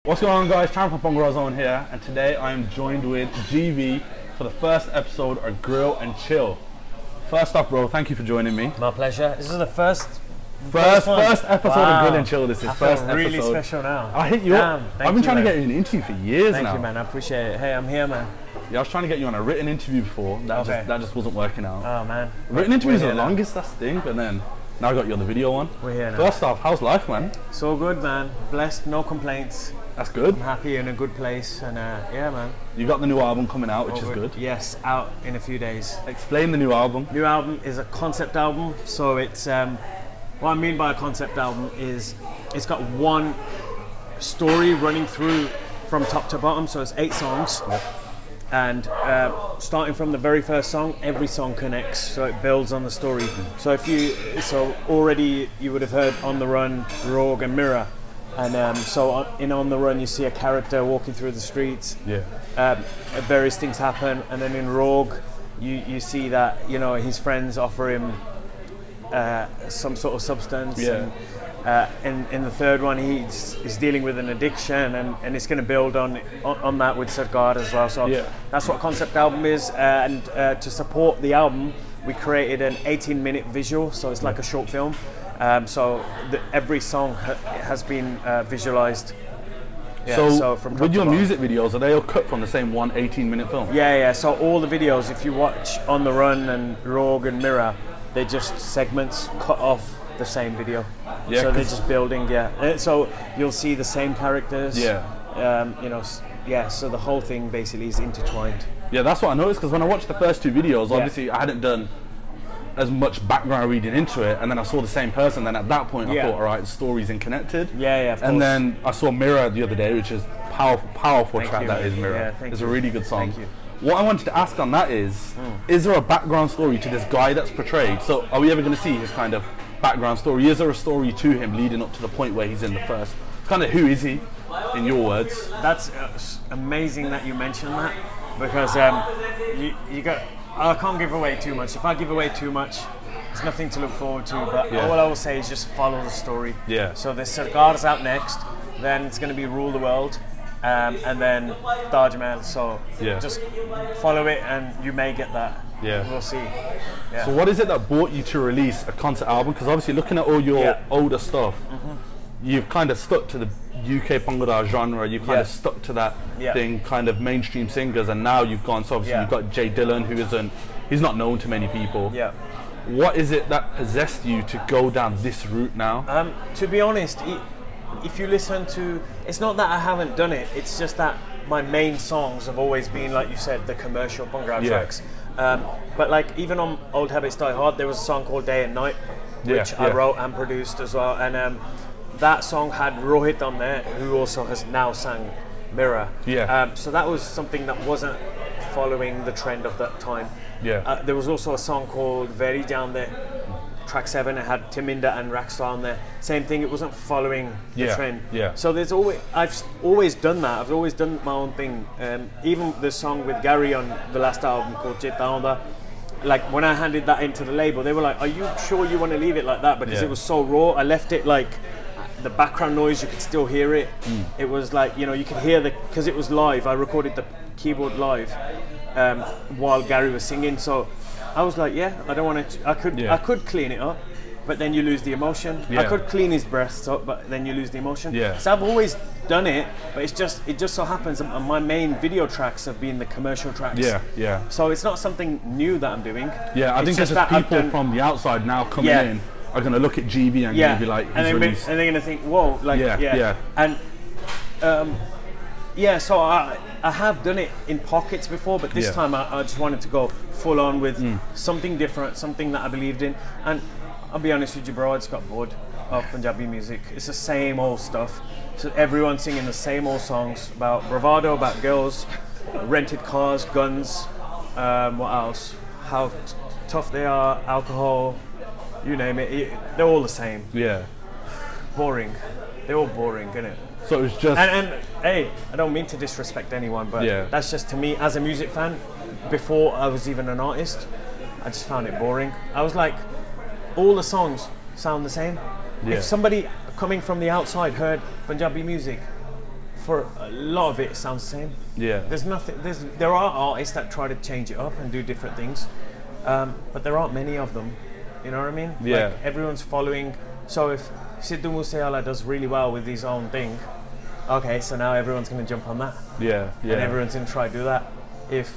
What's going on, guys? Champ from Pongo Zone here, and today I am joined with GV for the first episode of Grill and Chill. First off, bro, thank you for joining me. My pleasure. This is the first episode of Grill and Chill. This is first episode. Really special now. I hit you up. I've been trying to get you an interview for years now. Thank you, man. I appreciate it. Hey, I'm here, man. Yeah, I was trying to get you on a written interview before. That just wasn't working out. Oh, man. Written interviews are the longest, that's the thing, but then now I got you on the video one. We're here now. First off, how's life, man? It's all good, man. Blessed, no complaints. That's good. I'm happy, in a good place, and yeah, man. You got the new album coming out, which is good. Yes, out in a few days. Explain the new album. New album is a concept album, so it's what I mean by a concept album is it's got one story running through from top to bottom, so it's 8 songs. Yep. And starting from the very first song, every song connects, so it builds on the story. So already you would have heard On the Run, Rogue, and Mirror, and in On the Run you see a character walking through the streets. Yeah. Various things happen, and then in Rogue, you see that his friends offer him some sort of substance. Yeah. And in the third one, he's dealing with an addiction, and it's going to build on that with Sarkar as well. So that's what concept album is. And to support the album, we created an 18-minute visual, so it's like a short film. So every song has been visualized. Yeah, so from with your music videos, are they all cut from the same 18-minute film? Yeah. So all the videos, if you watch On the Run and Rogue and Mirror, they're just segments cut off the same video. Yeah, so they're just building. So you'll see the same characters. So the whole thing basically is intertwined. Yeah, that's what I noticed, because when I watched the first 2 videos, obviously I hadn't done as much background reading into it, and then I saw the same person. Then at that point, I thought, all right, the story's interconnected. Yeah, of course. And then I saw Mirror the other day, which is powerful track. You, that is Mirror. Yeah, it's a really good song. Thank you. What I wanted to ask on that is there a background story to this guy that's portrayed? So are we ever going to see his kind of background story? Is there a story to him leading up to the point where he's in the first? Kind of, who is he, in your words? That's amazing that you mentioned that, because I can't give away too much. If I give away too much, it's nothing to look forward to. But all I will say is just follow the story. Yeah. So the Sarkar's out next, then it's going to be Rule the World, and then Taj Mahal. So just follow it, and you may get that. Yeah. We'll see. Yeah. So what is it that brought you to release a concept album? Because obviously looking at all your older stuff, you've kind of stuck to the UK Bhangra genre, you've kind of stuck to that thing, kind of mainstream singers, and now you've gone, so obviously you've got Jay Dillon, he's not known to many people. Yeah. What is it that possessed you to go down this route now? To be honest, if you listen to, it's not that I haven't done it, it's just that my main songs have always been, like you said, the commercial Bhangra tracks. But like even on Old Habits Die Hard, there was a song called Day and Night, which I wrote and produced as well, and that song had Rohit on there, who also has now sang Mirror. So that was something that wasn't following the trend of that time. There was also a song called Very down there, track 7. It had Timinda and Rakstar on there. Same thing, it wasn't following the trend. So there's I've always done that. I've always done my own thing. Even the song with Gary on the last album called Jetaunda, like when I handed that into the label, they were like, "Are you sure you want to leave it like that?" Because it was so raw. I left it like the background noise, you could still hear it. It was like, you could hear because it was live. I recorded the keyboard live while Gary was singing. So I was like, I don't want to. I could clean it up, but then you lose the emotion. I could clean his breasts up, but then you lose the emotion. So I've always done it, but it just so happens that my main video tracks have been the commercial tracks. So it's not something new that I'm doing. I think it's just people from the outside now coming in are going to look at GV and going to be like, and they're going to think, whoa, like, and so I have done it in pockets before, but this time I just wanted to go full on with something different, something that I believed in. And I'll be honest with you, bro, I just got bored of Punjabi music. It's the same old stuff. So everyone's singing the same old songs about bravado, about girls, rented cars, guns, what else? How tough they are, alcohol, you name it. They're all the same. Boring. They're all boring, isn't it? So it's just... And hey, I don't mean to disrespect anyone, but that's just, to me, as a music fan, before I was even an artist, I just found it boring. I was like, all the songs sound the same. If somebody coming from the outside heard Punjabi music for a lot of it sounds the same. Yeah. There's nothing. There are artists that try to change it up and do different things, but there aren't many of them. You know what I mean? Yeah. Like everyone's following. So if Sidhu Moosewala does really well with his own thing, okay, so now everyone's going to jump on that. Yeah. Yeah. And everyone's going to try to do that.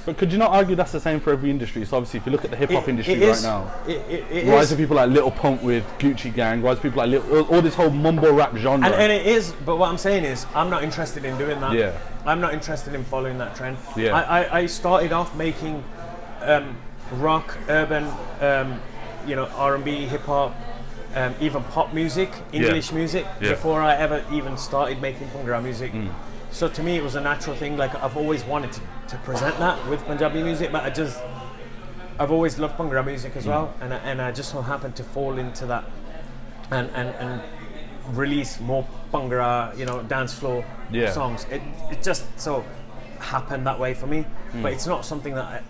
But could you not argue that's the same for every industry? So obviously, if you look at the hip hop industry right now, it why is. is there people like Little Pump with Gucci Gang? Why is people like all this whole mumble rap genre? And it is. But what I'm saying is, I'm not interested in doing that. Yeah. I'm not interested in following that trend. Yeah. I started off making rock, urban, R&B, hip hop, even pop music, English music, before I ever even started making Bhangra music. So to me, it was a natural thing. Like I've always wanted to present that with Punjabi music, but I've always loved Bhangra music as well, and I just so happened to fall into that and release more Bhangra, dance floor songs. It just so happened that way for me, but it's not something that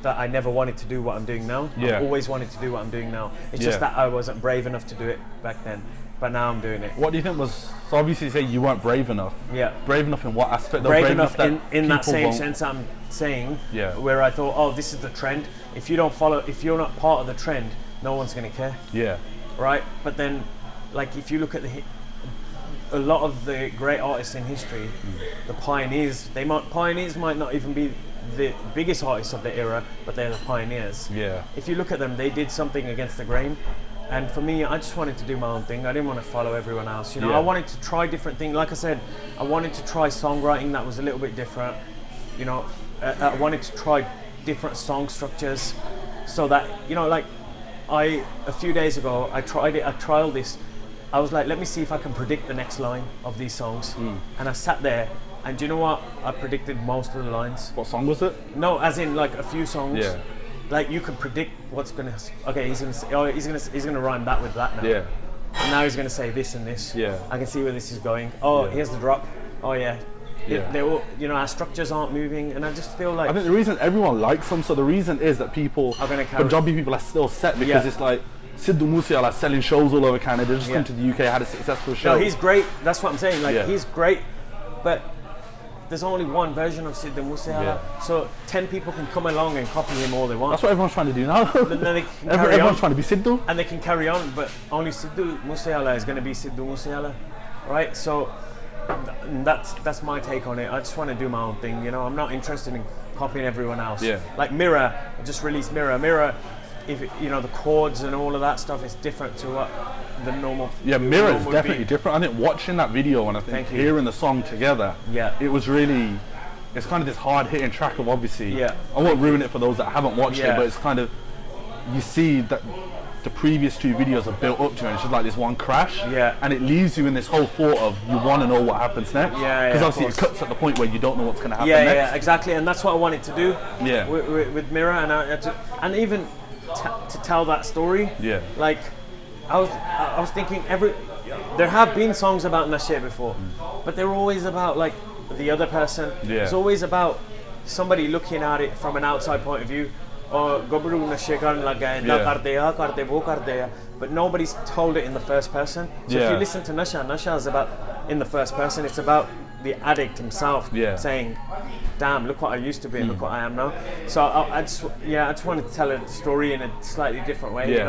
that I never wanted to do what I'm doing now. I've always wanted to do what I'm doing now. It's just that I wasn't brave enough to do it back then. But now I'm doing it. What do you think was, so obviously you say you weren't brave enough. Yeah. Brave enough in what aspect? Brave enough in that same sense I'm saying, where I thought, oh, this is the trend. If you don't follow, if you're not part of the trend, no one's going to care. Yeah. Right? But then, like, if you look at a lot of the great artists in history, the pioneers, pioneers might not even be the biggest artists of the era, but they're the pioneers. Yeah. If you look at them, they did something against the grain. And for me, I just wanted to do my own thing. I didn't want to follow everyone else. I wanted to try different things. Like I said, I wanted to try songwriting that was a little bit different. I wanted to try different song structures, so that a few days ago, I tried it. I trialed this. I was like, let me see if I can predict the next line of these songs. And I sat there, and do you know what? I predicted most of the lines. What song was it? No, as in like a few songs. Yeah. Like you can predict what's gonna. Okay, he's gonna rhyme that with that now. Yeah. And now he's gonna say this and this. Yeah. I can see where this is going. Oh, here's the drop. Oh yeah. Yeah. They all, our structures aren't moving, and I just feel like. I think the reason everyone likes them, so the reason is that people, Punjabi people, are still set because it's like Sidhu Moosewala selling shows all over Canada. Just came to the UK, had a successful show. No, he's great. That's what I'm saying. Like he's great, but there's only one version of Sidhu Moosewala, so 10 people can come along and copy him all they want. That's what everyone's trying to do now. Everyone's trying to be Sidhu. And they can carry on, but only Sidhu Moosewala is going to be Sidhu Moosewala, right? So that's my take on it. I just want to do my own thing, I'm not interested in copying everyone else. Yeah. Like Mirror, I just released Mirror. Mirror, if the chords and all of that stuff is different to what the normal. Yeah, Mirror is definitely different. I think watching that video and I think hearing the song together, it was really, it's kind of this hard hitting track of obviously. Yeah. I won't ruin it for those that haven't watched it, but it's kind of, you see that the previous two videos are built up to it, and it's just like this one crash. Yeah. And it leaves you in this whole thought of you want to know what happens next. Yeah. Because obviously it cuts at the point where you don't know what's going to happen next. Yeah, exactly. And that's what I wanted to do. Yeah. With Mirror, and even to tell that story. Yeah. Like, I was thinking there have been songs about Nashe before, but they're always about like the other person. Yeah. It's always about somebody looking at it from an outside point of view. Or Gabru Nashe karan lag gaye, na karte wo karte, but nobody's told it in the first person. So if you listen to Nasha is about in the first person. It's about the addict himself saying, damn, look what I used to be and look what I am now. So I just wanted to tell a story in a slightly different way,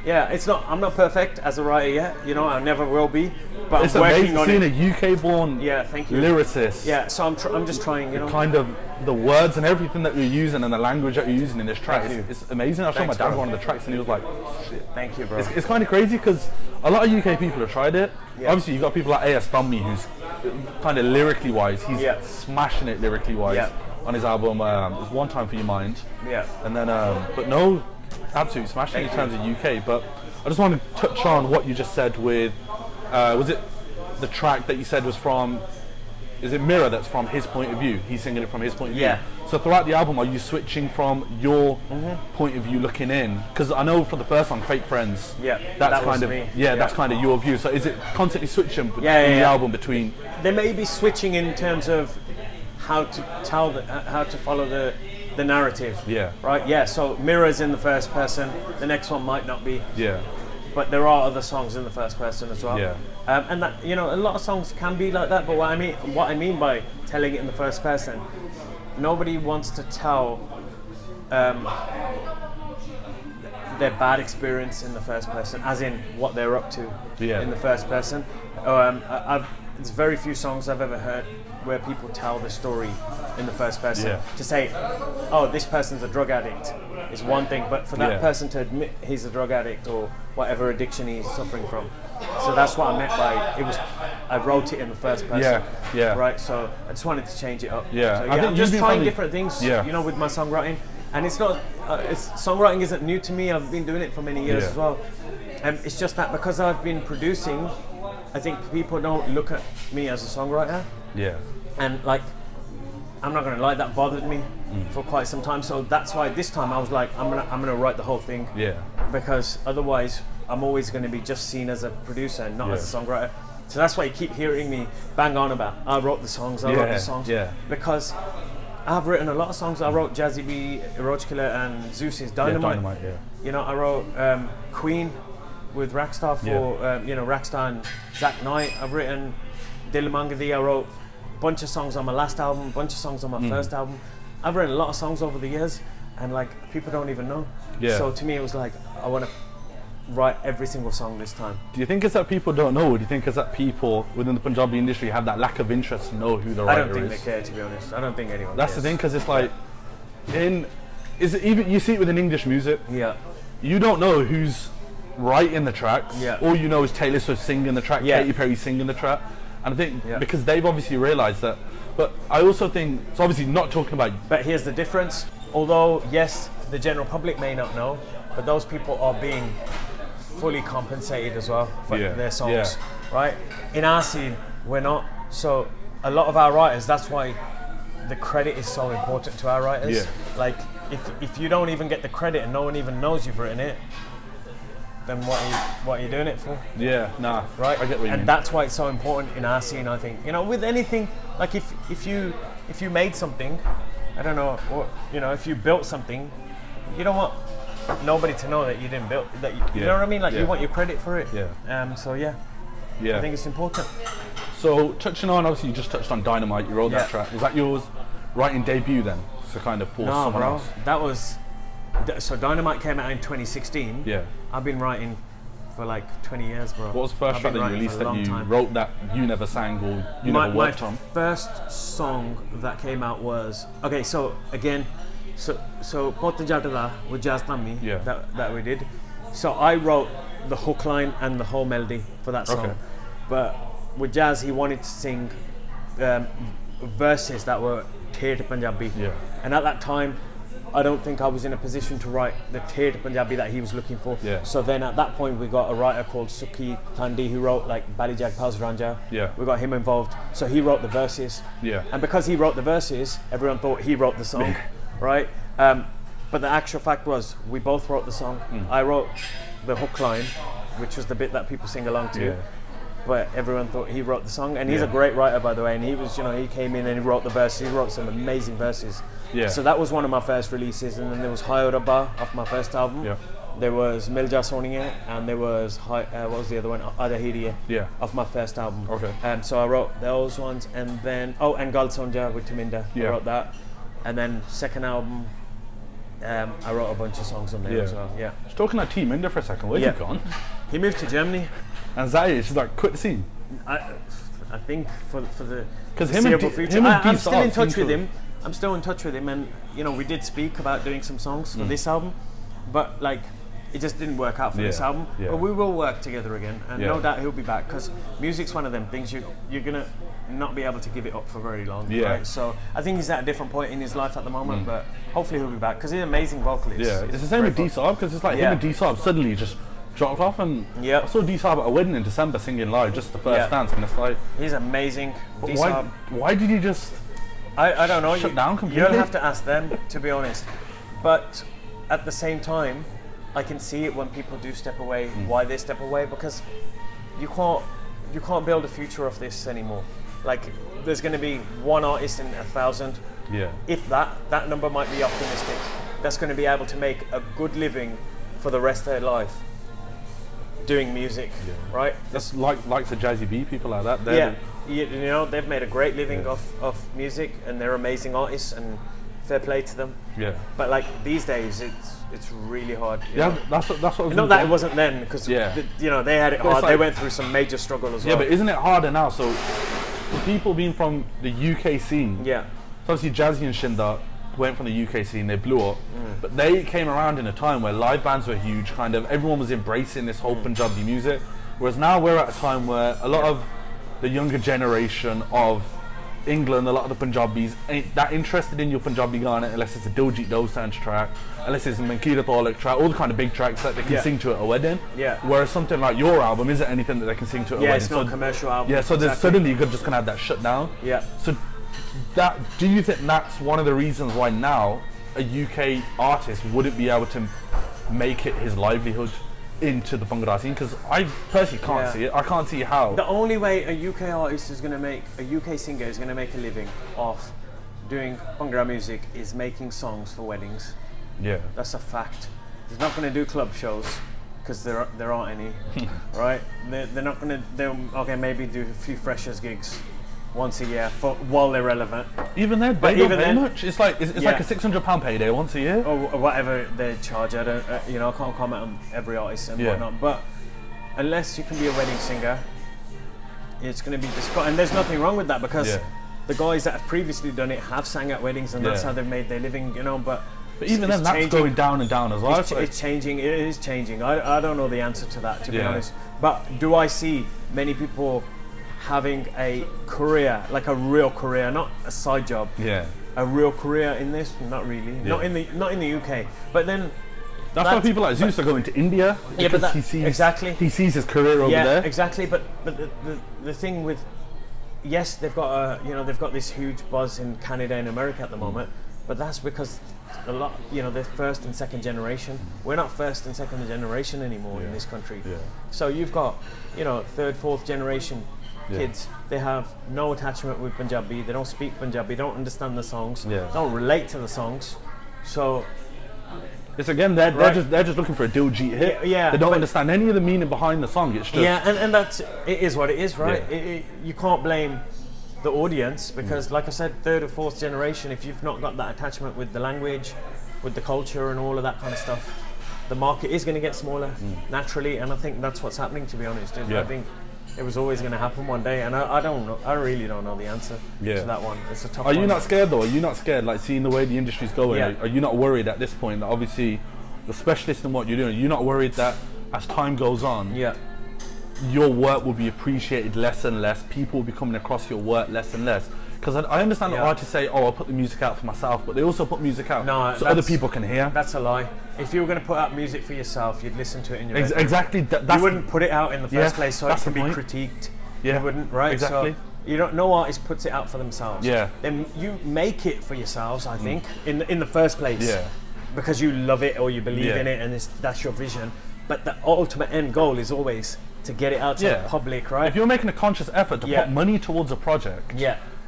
I'm not perfect as a writer yet, I never will be, but it's I'm working on it. It's amazing seeing a UK-born lyricist. Yeah, so I'm just trying, kind of the words and everything that you're using and the language that you're using in this track. It's amazing. I showed my dad one of the tracks and he was like, shit. Thank you, bro. It's kind of crazy because a lot of UK people have tried it. Yeah. Obviously, you've got people like A.S. Dummy who's kind of lyrically wise. He's smashing it lyrically wise on his album. There's One Time for Your Mind. Yeah. And then, but no, absolutely smashing in terms of UK. But I just want to touch on what you just said with, was it the track that you said was from, is it Mirror that's from his point of view? He's singing it from his point of view. Yeah. So throughout the album, are you switching from your point of view looking in? Because I know for the first song, Fake Friends, that's kind of that's kind of your view. So is it constantly switching in the album between? They may be switching in terms of how to tell how to follow the narrative. Yeah. Right. Yeah. So Mirror's in the first person. The next one might not be. Yeah. but there are other songs in the first person as well. Yeah. And that, you know, a lot of songs can be like that. But what I mean by telling it in the first person, nobody wants to tell their bad experience in the first person, as in what they're up to in the first person. There's very few songs I've ever heard where people tell the story in the first person. Yeah. To say, oh, this person's a drug addict is one thing, but for that person to admit he's a drug addict or whatever addiction he's suffering from. So that's what I meant by I wrote it in the first person. Yeah. Right. So I just wanted to change it up. Yeah. So, I think I'm just trying different things. You know, with my songwriting, and it's not. Songwriting isn't new to me. I've been doing it for many years as well. And it's just that because I've been producing, I think people don't look at me as a songwriter. Yeah. And like, I'm not gonna lie, that bothered me for quite some time. So that's why this time I was like, I'm gonna write the whole thing. Yeah. Because otherwise, I'm always gonna be just seen as a producer and not as a songwriter. So that's why you keep hearing me bang on about I wrote the songs. Yeah. Because I've written a lot of songs. I wrote Jazzy B, Roach Killer, and Zeus's Dynamite. You know, I wrote Queen with Rackstar for you know, Rackstar and Zach Knight. I've written Dil Mangadi. I wrote a bunch of songs on my last album, a bunch of songs on my first album. I've written a lot of songs over the years, and like people don't even know. So to me, it was like I want to write every single song this time. Do you think it's that people don't know, or do you think it's that people within the Punjabi industry have that lack of interest to know who the writer is? I don't think they care, to be honest. I don't think anyone That's cares. the thing, because it's like, even you see it within English music. Yeah. You don't know who's writing the tracks. Yeah. All you know is Taylor Swift singing the track, Katy Perry singing the track. And I think because they've obviously realised that. But I also think, it's obviously not talking about... But here's the difference. Although, yes, the general public may not know, but those people are being fully compensated as well for their songs, right? In our scene, we're not. So a lot of our writers, that's why the credit is so important to our writers. Like, if you don't even get the credit and no one even knows you've written it, then what are you doing it for? Right? I get what you mean. And that's why it's so important in our scene, I think. You know, with anything, like if you made something, I don't know, or, you know, if you built something, you don't want nobody to know that you didn't build that. You know what I mean? Like you want your credit for it. So I think it's important. So touching on, obviously you just touched on Dynamite. You wrote that track. Was that yours writing debut then? To kind of force someone else? That was. So Dynamite came out in 2016. I've been writing for like 20 years, bro. What was the first track that you released that you wrote that you never sang or you never worked on? My first song that came out was So again, so Potta Jatala with Jazz Tammy that we did. So I wrote the hook line and the whole melody for that song. But with Jazz, he wanted to sing verses that were Thet Punjabi. And at that time, I don't think I was in a position to write the Thet Punjabi that he was looking for. So then at that point we got a writer called Sukhi Thandi who wrote like Bali Jag Pals Ranja. We got him involved. So he wrote the verses. And because he wrote the verses, everyone thought he wrote the song, right? But the actual fact was we both wrote the song. I wrote the hook line, which was the bit that people sing along to. But everyone thought he wrote the song, and he's a great writer, by the way. And he was, you know, he came in and he wrote the verses. He wrote some amazing verses. So that was one of my first releases, and then there was Hayo Rabba off my first album. There was Milja Soniye, and there was what was the other one? Adahiriye off my first album. So I wrote those ones, and then and Gal Sonja with Tuminda. I wrote that, and then second album. I wrote a bunch of songs on there as well. Just talking about Team India for a second, where's he gone? He moved to Germany. And Zaya, she's like, quit the scene. I think for the foreseeable future. I'm still in touch with him. I'm still in touch with him, and you know, we did speak about doing some songs for this album, but like it just didn't work out for this album. But we will work together again, and no doubt he'll be back, because music's one of them things you're gonna not be able to give it up for very long. Right? So I think he's at a different point in his life at the moment, but hopefully he'll be back, because he's an amazing vocalist. It's the same with D-Sob, because it's like him and D-Sob suddenly just dropped off, and I saw D-Sob at a wedding in December singing live, just the first dance, and it's like he's amazing. Why did he just I don't know, shut down completely? You don't have to ask them, to be honest, but at the same time I can see it when people do step away, why they step away, because you can't build a future off this anymore. Like, there's going to be one artist in 1,000, if that number might be optimistic, that's going to be able to make a good living for the rest of their life. doing music, right? That's like the Jazzy B, people like that. You know, they've made a great living off music, and they're amazing artists, and fair play to them. Yeah. But like these days, it's really hard. That's what I was not that it wasn't then, because you know, they had it hard. Like, they went through some major struggle as well. Yeah, but isn't it harder now? So for people being from the UK scene, so obviously Jazzy and Shinda went from the UK scene, they blew up, but they came around in a time where live bands were huge, kind of everyone was embracing this whole Punjabi music, whereas now we're at a time where a lot of the younger generation of England, a lot of the Punjabis ain't that interested in your Punjabi Ghana unless it's a Diljit Dosanjh track, unless it's a Mankira Tolak track, all the kind of big tracks that they can sing to at a wedding. Whereas something like your album isn't anything that they can sing to at a wedding. It's not a commercial album. Yeah, so suddenly you're just gonna have that shut down. So do you think that's one of the reasons why now a UK artist wouldn't be able to make it his livelihood into the Bhangra scene? Because I personally can't see it. I can't see how. The only way a UK artist is going to make, a UK singer is going to make a living off doing Bhangra music is making songs for weddings. Yeah. That's a fact. He's not going to do club shows because there aren't any, right? They're not going to, maybe do a few freshers gigs once a year while they're relevant. Even then, they don't pay much. It's like like a £600 payday once a year, or whatever they charge. I don't, I can't comment on every artist and whatnot. But unless you can be a wedding singer, it's going to be difficult. And there's nothing wrong with that, because the guys that have previously done it have sang at weddings, and that's how they've made their living. You know, but even then, that's going down and down as well. It's changing. It is changing. I don't know the answer to that, to be honest. But do I see many people having a career, like a real career, not a side job? A real career in this? Not really. Not in the UK. But then that's why people like Zeus are going to India. But he sees he sees his career over there. Exactly. But the thing with, yes, they've got they've got this huge buzz in Canada and America at the moment. But that's because a lot, they're first and second generation. We're not first and second generation anymore in this country. So you've got, third, fourth generation kids. They have no attachment with Punjabi. They don't speak Punjabi. Don't understand the songs. Don't relate to the songs. So it's again they're just looking for a Diljit hit. They don't understand any of the meaning behind the song. It's just and that's it is what it is, right? You can't blame the audience, because like I said, third or fourth generation, if you've not got that attachment with the language, with the culture and all of that kind of stuff, the market is going to get smaller naturally, and I think that's what's happening, to be honest. I think it was always going to happen one day, and I don't know, I really don't know the answer to that one. It's a tough one. Are you not scared though? Are you not scared, like seeing the way the industry's going? Are you not worried at this point that obviously the specialist in what you're doing, are you not worried that as time goes on, your work will be appreciated less and less, people will be coming across your work less and less? Because I understand that artists say, oh, I'll put the music out for myself, but they also put music out so other people can hear. That's a lie. If you were going to put out music for yourself, you'd listen to it in your bedroom. Exactly. You wouldn't put it out in the first place so it can be critiqued. You wouldn't, right? Exactly. So no artist puts it out for themselves. Then you make it for yourselves, I think, in the first place. Because you love it or you believe in it, and that's your vision. But the ultimate end goal is always to get it out to the public, right? If you're making a conscious effort to put money towards a project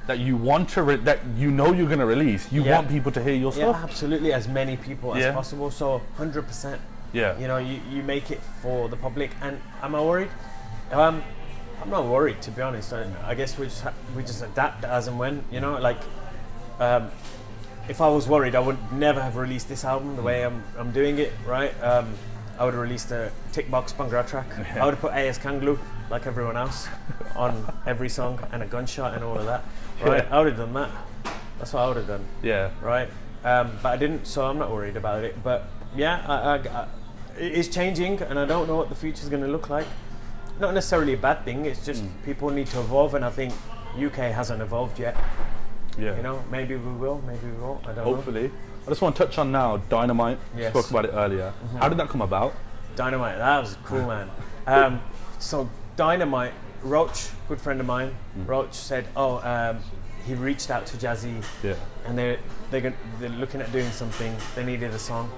that you want to, that you're going to release, you want people to hear your stuff. Yeah, absolutely, as many people as possible. So 100%. You make it for the public. And am I worried? I'm not worried, to be honest. I guess we just adapt as and when. If I was worried, I would never have released this album the way I'm doing it, right? I would have released a tick box Bhangra track. I would have put AS Kanglu, like everyone else, on every song, and a gunshot and all of that, right? I would have done that. That's what I would have done. Right? But I didn't, so I'm not worried about it. But yeah, it is changing, and I don't know what the future's going to look like. Not necessarily a bad thing, it's just people need to evolve, and I think UK hasn't evolved yet. Maybe we will, maybe we won't, I don't know. Hopefully. I just want to touch on now Dynamite. You spoke about it earlier. How did that come about? Dynamite, that was cool, man. So Dynamite, Roach, good friend of mine, Roach said, he reached out to Jazzy, and they're looking at doing something. They needed a song,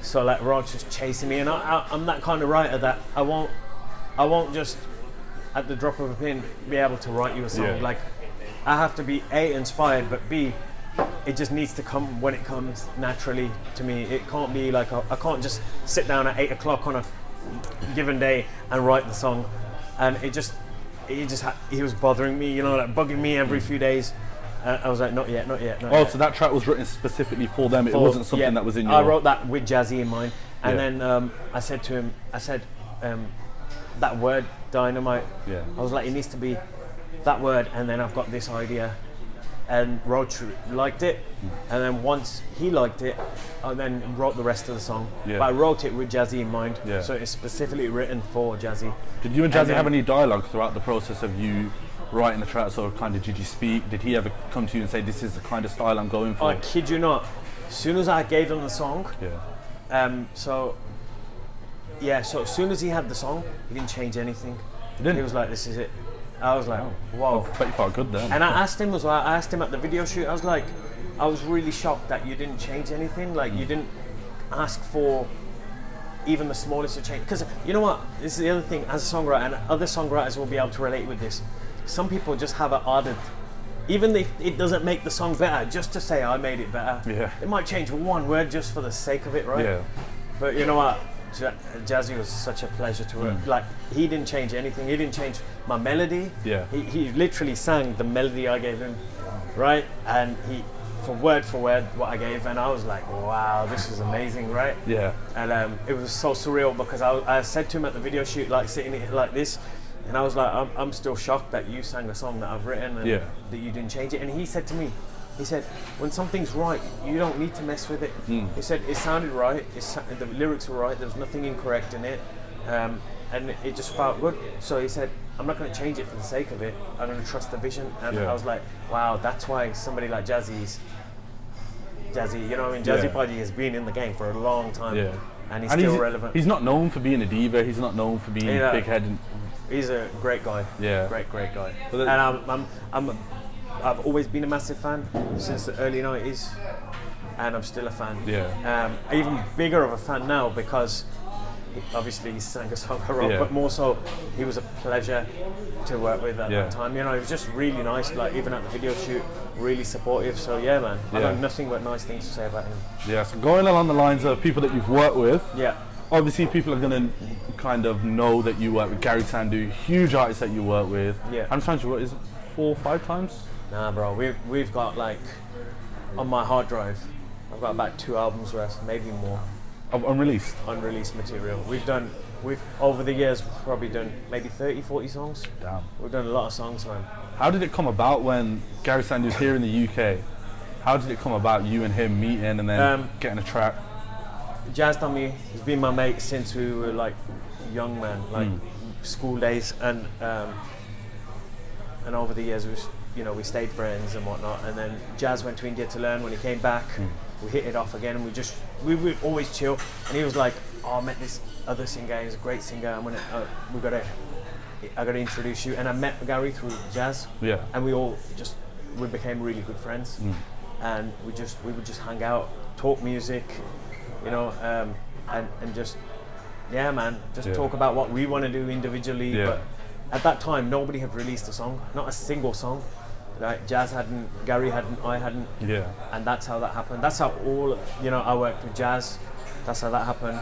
so like Roach was chasing me, and I'm that kind of writer that I won't just at the drop of a pin be able to write you a song. Like I have to be A, inspired, but B, it just needs to come when it comes naturally to me. It can't be like I can't just sit down at 8 o'clock on a given day and write the song, and he was bothering me, you know, like bugging me every few days. I was like, not yet. So that track was written specifically for them. It wasn't something that was in your... I wrote that with Jazzy in mind, and then I said to him, that word dynamite. Yeah. I was like, it needs to be that word, and then I've got this idea. And Roach liked it, and then once he liked it, I then wrote the rest of the song. Yeah. But I wrote it with Jazzy in mind, yeah. so it's specifically written for Jazzy. Did you and Jazzy have any dialogue throughout the process of you writing the track? Sort of kind of, did you speak? Did he ever come to you and say, this is the kind of style I'm going for? I kid you not. As soon as I gave him the song, so as soon as he had the song, he didn't change anything. He was like, this is it. I was like, wow. I bet you felt good then. And I asked him as well, I asked him at the video shoot, I was like, I was really shocked that you didn't change anything, like you didn't ask for even the smallest of change. Because you know what, this is the other thing, as a songwriter, and other songwriters will be able to relate with this, some people just have an ardent, even if it doesn't make the song better, just to say I made it better. Yeah. It might change one word just for the sake of it, right? Yeah. But you know what? Jazzy was such a pleasure to work. Like, he didn't change anything. He didn't change my melody. Yeah. He literally sang the melody I gave him, right? And he, for word, what I gave, and I was like, wow, this is amazing, right? Yeah. And it was so surreal because I said to him at the video shoot, like sitting here like this, and I was like, I'm still shocked that you sang a song that I've written and that you didn't change it. And he said to me, he said, when something's right, you don't need to mess with it. He said, it sounded right, the lyrics were right, there was nothing incorrect in it, and it just felt good. So he said, I'm not going to change it for the sake of it, I'm going to trust the vision. And I was like, wow, that's why somebody like Jazzy, you know what I mean? Jazzy Pudgy has been in the game for a long time, and he's still relevant. He's not known for being a diva, he's not known for being big-headed. He's a great guy, great guy. And I've always been a massive fan since the early 90s, and I'm still a fan. Even bigger of a fan now because obviously he sang a song I wrote, but more so he was a pleasure to work with at that time. You know, he was just really nice, like even at the video shoot, really supportive. So yeah, man, I got nothing but nice things to say about him. Yeah, so going along the lines of people that you've worked with, obviously people are going to kind of know that you work with Gary Sandu, huge artist that you work with. How many times you work? Is it 4 or 5 times? Nah, bro, we've got like, on my hard drive, I've got about 2 albums worth, maybe more. Of unreleased material. We've over the years probably done maybe 30, 40 songs. Damn. We've done a lot of songs, man. How did it come about when Gary Sandu's here in the UK? How did it come about, you and him meeting and then getting a track? Jazz Dummy has been my mate since we were like young, man, like school days, and over the years we stayed friends and whatnot. And then Jazz went to India to learn. When he came back, we hit it off again, and we would always chill. And he was like, "Oh, I met this other singer. He's a great singer. I gotta introduce you." And I met Gary through Jazz. And we became really good friends. And we would just hang out, talk music, you know, and just talk about what we want to do individually. But at that time, nobody had released a song, not a single song. Like Jazz hadn't, Gary hadn't, I hadn't. And that's how that happened. That's how I worked with Jazz. That's how that happened.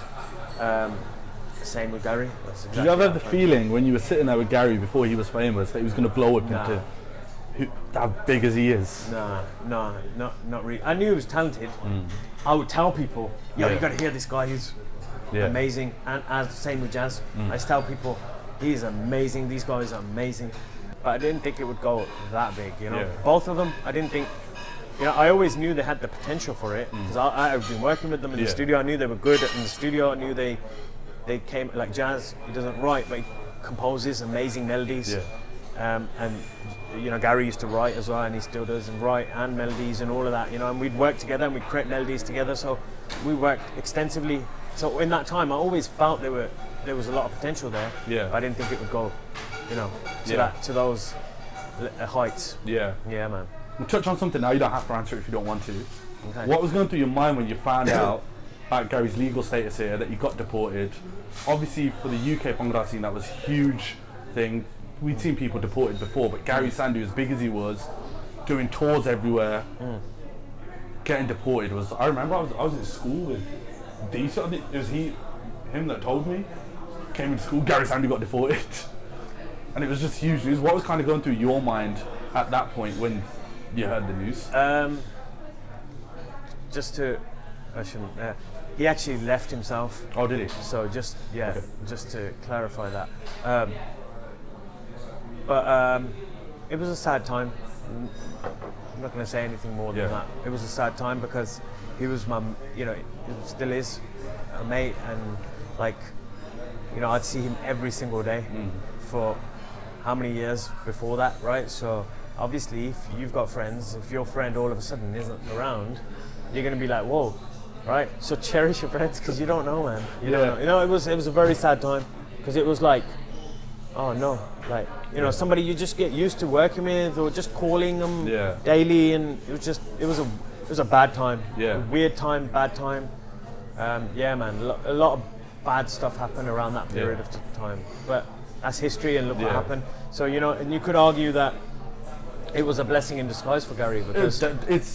Same with Gary. Exactly. Did you ever have the feeling when you were sitting there with Gary before he was famous that he was going to blow up into that big as he is? No, not really. I knew he was talented. I would tell people, you got to hear this guy. He's amazing. And as same with Jazz, I just tell people, he's amazing. These guys are amazing. But I didn't think it would go that big. You know, both of them. I didn't think. You know, I always knew they had the potential for it because I've been working with them in the studio. I knew they were good in the studio. I knew they came like Jazz. He doesn't write, but he composes amazing melodies. And you know, Gary used to write as well, and he still does, and write and melodies and all of that. You know, and we'd work together and we'd create melodies together. So we worked extensively. So in that time, I always felt there was a lot of potential there. I didn't think it would go, you know, to those heights. Yeah, man. We'll touch on something now. You don't have to answer it if you don't want to. Okay. What was going through your mind when you found out about Gary's legal status here, that he got deported? Obviously, for the UK Bhangra scene, that was a huge thing. We'd seen people deported before, but Gary Sandu, as big as he was, doing tours everywhere, getting deported was. I remember I was in school with Deesa. It was him that told me. came into school, Gary Sandy got deported. And it was just huge news. What was kind of going through your mind at that point when you heard the news? He actually left himself. Oh, did he? So just to clarify that. It was a sad time. I'm not going to say anything more than that. It was a sad time because he was my, he still is a mate, and like, I'd see him every single day for how many years before that, right? So obviously, if you've got friends, if your friend all of a sudden isn't around, you're going to be like, whoa, right? So cherish your friends, because you don't know, man. You don't know. It was a very sad time, because it was like, oh no, like, somebody you just get used to working with or just calling them daily, and it was a bad time, a weird time, bad time. Man, a lot of bad stuff happened around that period of time, but that's history, and look what happened. So and you could argue that it was a blessing in disguise for Gary, because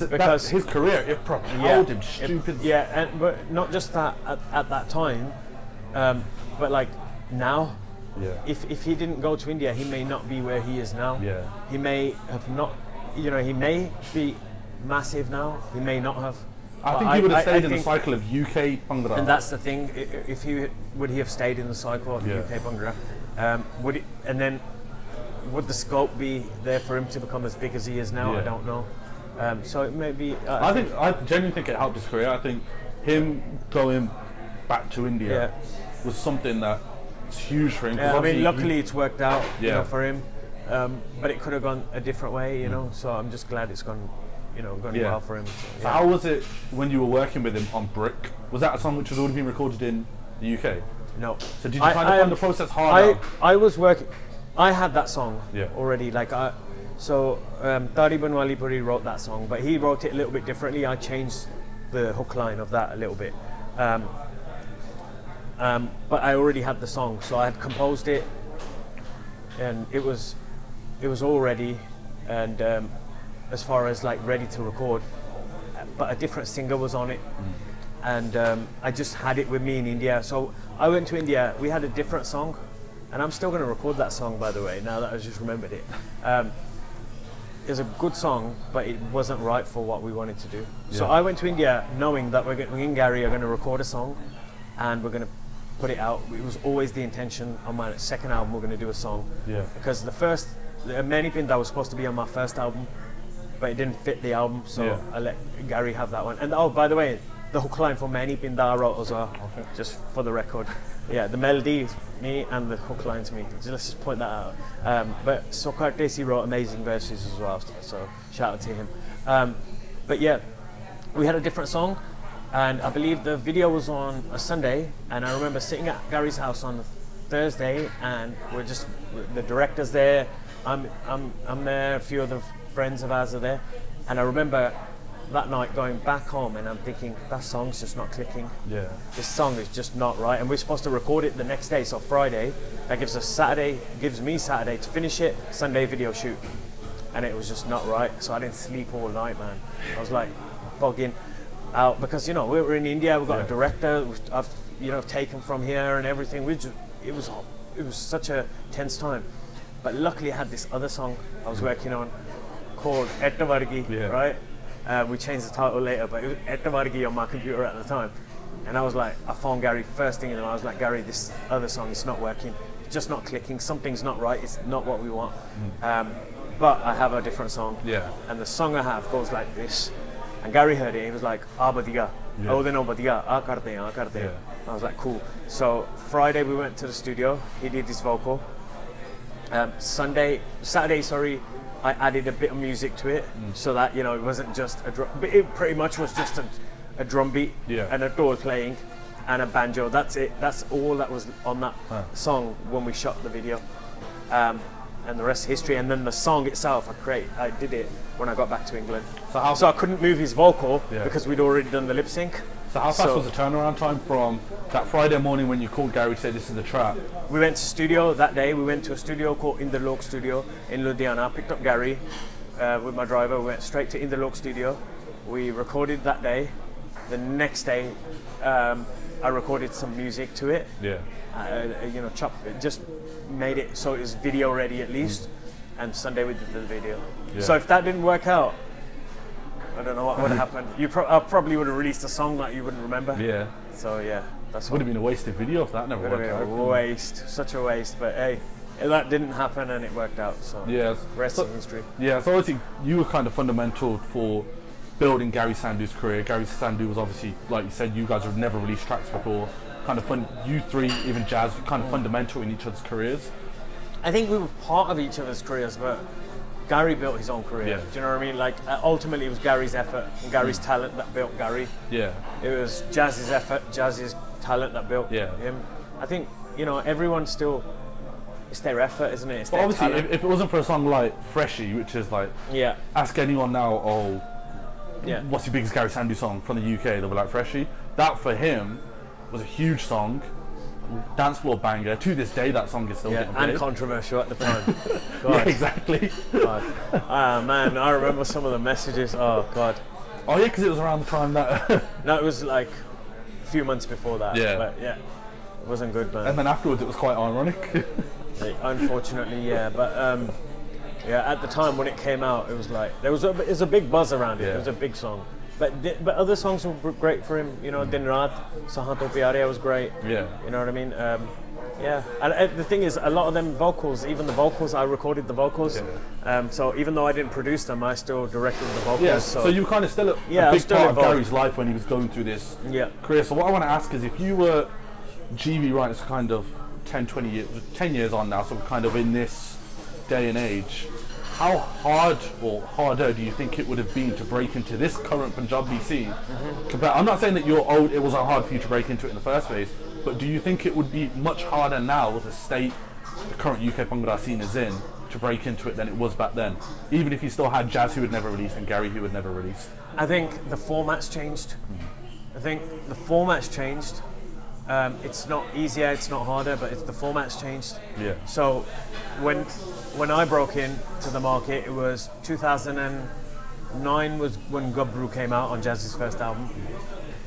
because his career, it propelled him stupid. But not just that at that time, but like now. Yeah. If he didn't go to India, he may not be where he is now. Yeah. He may have not, he may be massive now. He may not have. I think he would have stayed in the cycle of UK Bhangra. And that's the thing. If would he have stayed in the cycle of UK Bhangra? Would the scope be there for him to become as big as he is now? I don't know. So it may be. I genuinely think it helped his career. I think him going back to India was something that. It's huge for him. Luckily it's worked out, for him. But it could have gone a different way, So I'm just glad it's gone, well for him. So how was it when you were working with him on Brick? Was that a song which was already been recorded in the UK? No. So did you find the process hard? I was working. I had that song already. Tari Banwali Puri wrote that song, but he wrote it a little bit differently. I changed the hook line of that a little bit. But I already had the song, so I had composed it, and it was all ready, and as far as like ready to record, but a different singer was on it, and I just had it with me in India. So I went to India. We had a different song, and I'm still going to record that song, by the way. Now that I just remembered it, it was a good song, but it wasn't right for what we wanted to do. Yeah. So I went to India knowing that me and Gary are going to record a song, and we're going to put it out. It was always the intention on my second album we're going to do a song. Yeah. Because the Many Pinda was supposed to be on my first album, but it didn't fit the album, so I let Gary have that one. And by the way, the hook line for Many Pinda I wrote as well, just for the record. Yeah, the melody is me and the hook line's me. So let's just point that out. But Socrates wrote amazing verses as well, so shout out to him. But yeah, we had a different song. And I believe the video was on a Sunday, and I remember sitting at Gary's house on Thursday, and the director's there, I'm there, a few other friends of ours are there, and I remember that night going back home, and I'm thinking, that song's just not clicking. Yeah. This song is just not right, and we're supposed to record it the next day, so Friday. That gives me Saturday to finish it, Sunday video shoot, and it was just not right. So I didn't sleep all night, man. I was like bugging out, because we were in India, we've got a director I've taken from here and everything. It was such a tense time, but luckily I had this other song I was working on called Ettavargi, right? We changed the title later, but it was Ettavargi on my computer at the time, and I phoned Gary first thing, and I was like, Gary, this other song, it's not working, it's just not clicking, something's not right, it's not what we want. But I have a different song, and the song I have goes like this. And Gary heard it, he was like, Badiga, oh then Badiga, karte hain. I was like, cool. So Friday we went to the studio, he did his vocal. Saturday, I added a bit of music to it, so that it wasn't just a drum, but it pretty much was just a drum beat and a door playing and a banjo. That's it. That's all that was on that song when we shot the video. And the rest is history. And then the song itself, I did it when I got back to England. So I couldn't move his vocal because we'd already done the lip sync. So how fast was the turnaround time from that Friday morning when you called Gary to say this is the track? We went to studio that day. We went to a studio called Inderlok Studio in Ludhiana. Picked up Gary with my driver. We went straight to Inderlok Studio. We recorded that day. The next day, I recorded some music to it. Yeah. You know, just made it so it was video ready at least. And Sunday we did the video. Yeah. So if that didn't work out, I don't know what would have happened. I probably would have released a song that you wouldn't remember. Yeah. So yeah, that's would have been a wasted video if that never worked out. A waste, such a waste. But hey, that didn't happen and it worked out. So yeah, rest in history. Yeah. So obviously you were kind of fundamental for building Gary Sandu's career. Gary Sandu was obviously, like you said, you guys have never released tracks before. Kind of fun. You three, even Jazz, kind of fundamental in each other's careers. I think we were part of each other's careers, but Gary built his own career. Yeah. Do you know what I mean? Like ultimately, it was Gary's effort and Gary's talent that built Gary. Yeah. It was Jazz's effort, Jazz's talent that built him. I think everyone still. It's their effort, isn't it? It's but obviously, if it wasn't for a song like Freshie, which is like, ask anyone now, what's your biggest Gary Sandu song from the UK? They'll be like Freshie. That for him was a huge song. Dance floor banger. To this day, that song is still getting played. And controversial at the time. Yeah, exactly. God. Man, I remember some of the messages. Oh God. Oh yeah, because it was around the time that. No, it was like a few months before that. Yeah. But yeah, it wasn't good, man. And then afterwards, it was quite ironic. Unfortunately, yeah. But at the time when it came out, it was like there was a big buzz around it. Yeah. It was a big song. But other songs were great for him, you know. Din Raat, Sahanto Pyare was great. Yeah. You know what I mean? Yeah. And the thing is, a lot of them vocals, even the vocals, I recorded the vocals. Yeah. So even though I didn't produce them, I still directed the vocals. Yeah. So you were kind of still a big part of Gary's life when he was going through this career. So what I want to ask is, if you were GV right, it's kind of 10 years on now, so we're kind of in this day and age. How hard or harder do you think it would have been to break into this current Punjabi scene? I'm not saying that it wasn't hard for you to break into it in the first place, but do you think it would be much harder now with the state the current UK Bhangra scene is in to break into it than it was back then? Even if you still had Jazz who would never release and Gary who would never release. I think the format's changed. It's not easier, it's not harder, but the format's changed. Yeah. So when I broke into the market, it was 2009 was when Gabru came out on Jazz's first album.